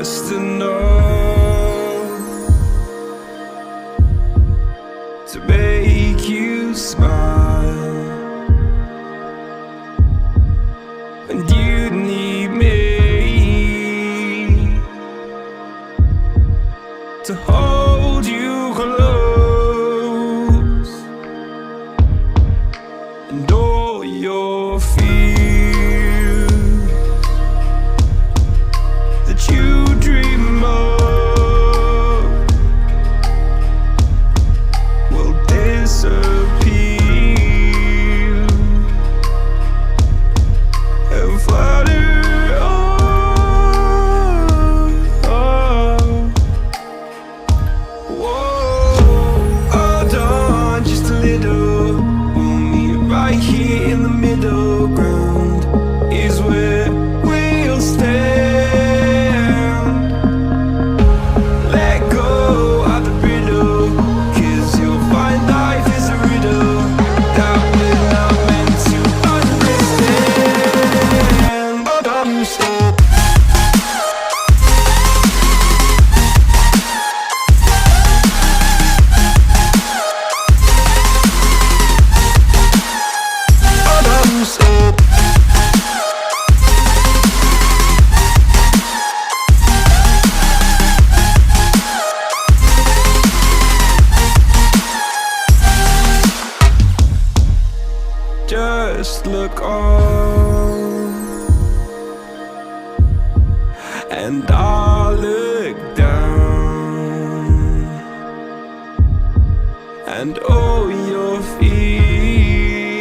just enough to make you smile, and you need me to hold you close, and all your fears that you dream of will disappear and flutter on. Whoa, hold on just a little. We'll meet right here in the middle ground is where we'll stand. Let go of the riddle, 'cause you'll find life is a riddle that we're not meant to understand. Hold on, stop. Hold on, stop. Just look on, and I'll look down, and all your fears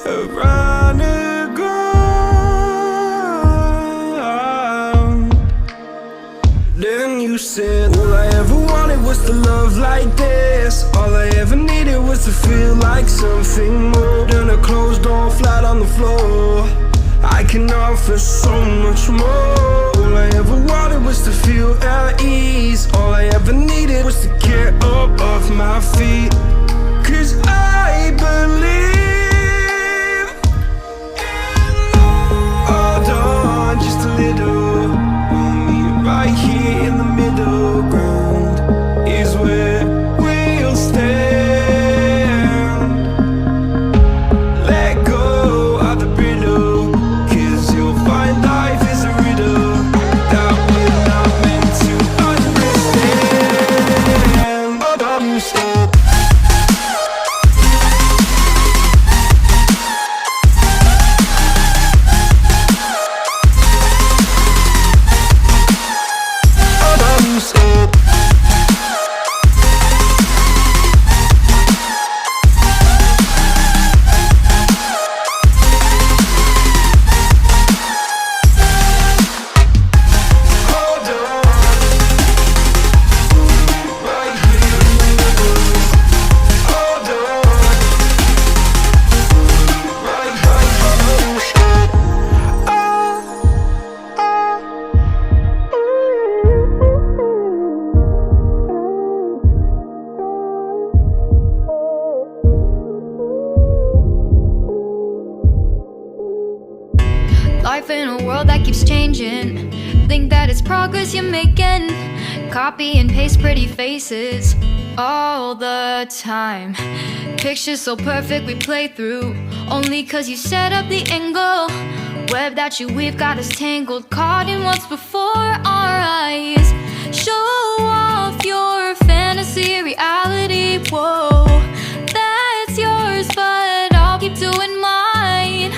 have run aground. Then you said, all I ever wanted was to love like this. All I ever needed was to feel like something more than a closed door flat on the floor. I can offer so much more. All I ever wanted was to feel at ease. All I ever needed was to get up off my feet. 'Cause I believe in love. Hold on just a little. We'll meet right here in the middle ground is where we'll stand. Let go of the riddle, 'cause you'll find life is a riddle that we're not meant to understand. Hold on, stop. Hold on, stop. Hold on. Right here. Hold on. Right here. Life in a world that keeps changing. Think that it's progress you're making. Copy and paste pretty faces all the time. Pictures so perfect we play through, only 'cause you set up the angle. Web that you weave got us tangled, caught in what's before our eyes. Show off your fantasy reality. Whoa, that's yours, but I'll keep doing mine.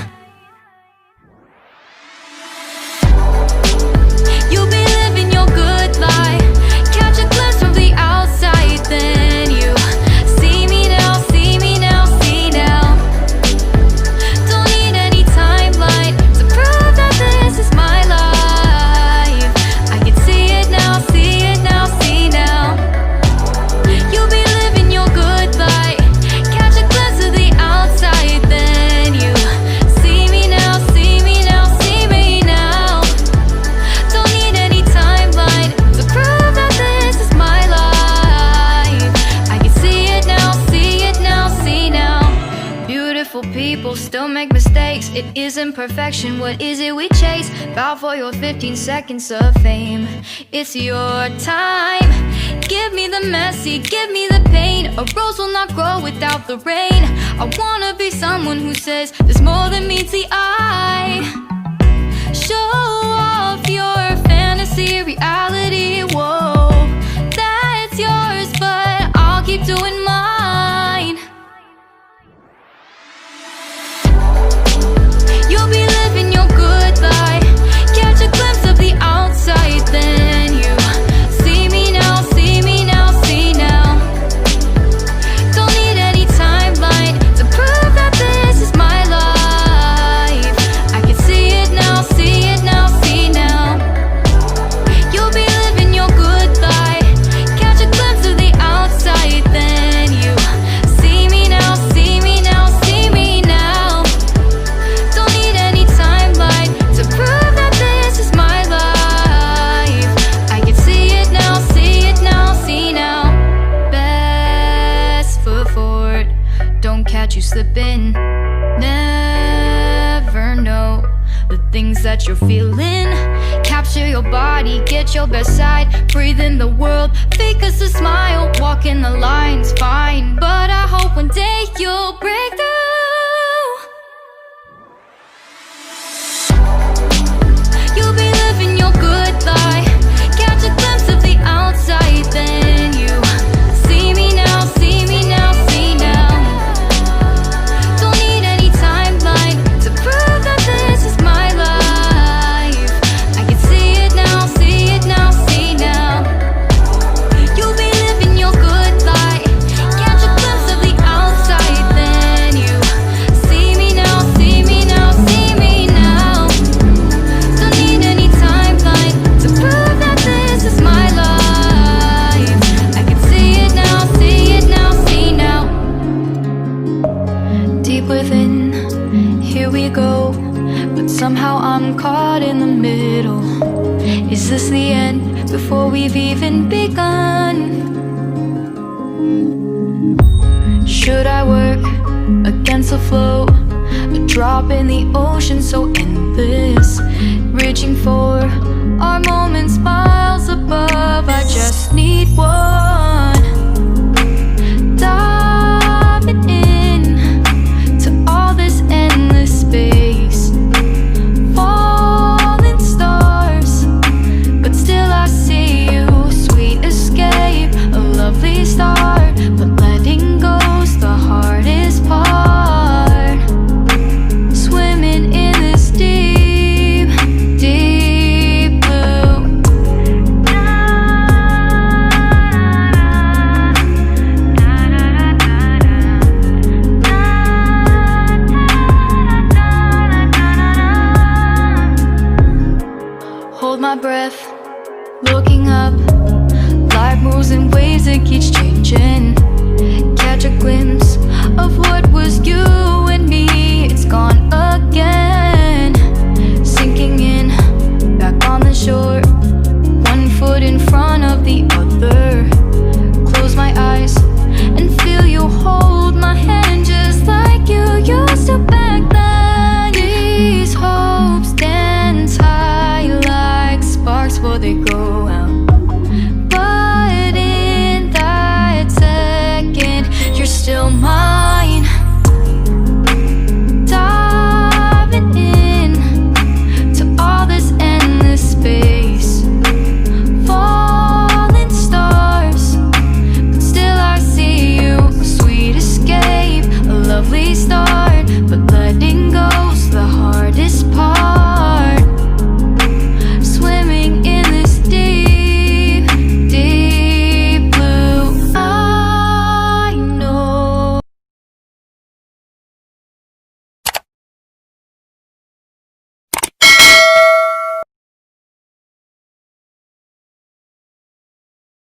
You'll be living your good life. Catch a glimpse from the outside, then you see me now, see me now, see now. Don't need any timeline to prove that this is my life. I can see it now, see it now, It isn't perfection, what is it we chase? Bow for your 15 seconds of fame. It's your time. Give me the messy, give me the pain. A rose will not grow without the rain. I wanna be someone who says there's more than meets the eye. Show off your fantasy, reality, whoa. That's yours, but I'll keep doing mine. You'll be living your good life. Catch a glimpse of the outside, then you see me now, see me now, see now. Don't need any timeline to prove that this is my life. I can see it now, see it now, see now. You'll be living your good life. Catch a glimpse of the outside, then you see me now, see me now, see me now. Don't need any timeline to prove that this is my life. I can see it now, see it now, see now. Best foot forward, don't catch you slipping. Never know the things that you're feeling. Capture your body, get your best side. Breathe in the world, fake us a smile. Walk in the lines, fine. But I hope one day you'll break through. You'll be living your good life. Catch a glimpse of the outside, then you see me now, see me now, see now. Don't need any timeline to prove that this is my life. I can see it now, see it now, see now. You'll be living your good life. Catch a glimpse of the outside, then you see me now, see me now, see me now. Don't need any timeline to prove that this is my life. I can see it now, see it now, see now. Deep within, here we go. But somehow I'm caught in the middle. Is this the end before we've even begun? Should I work against the flow? A drop in the ocean so endless. Reaching for our moments by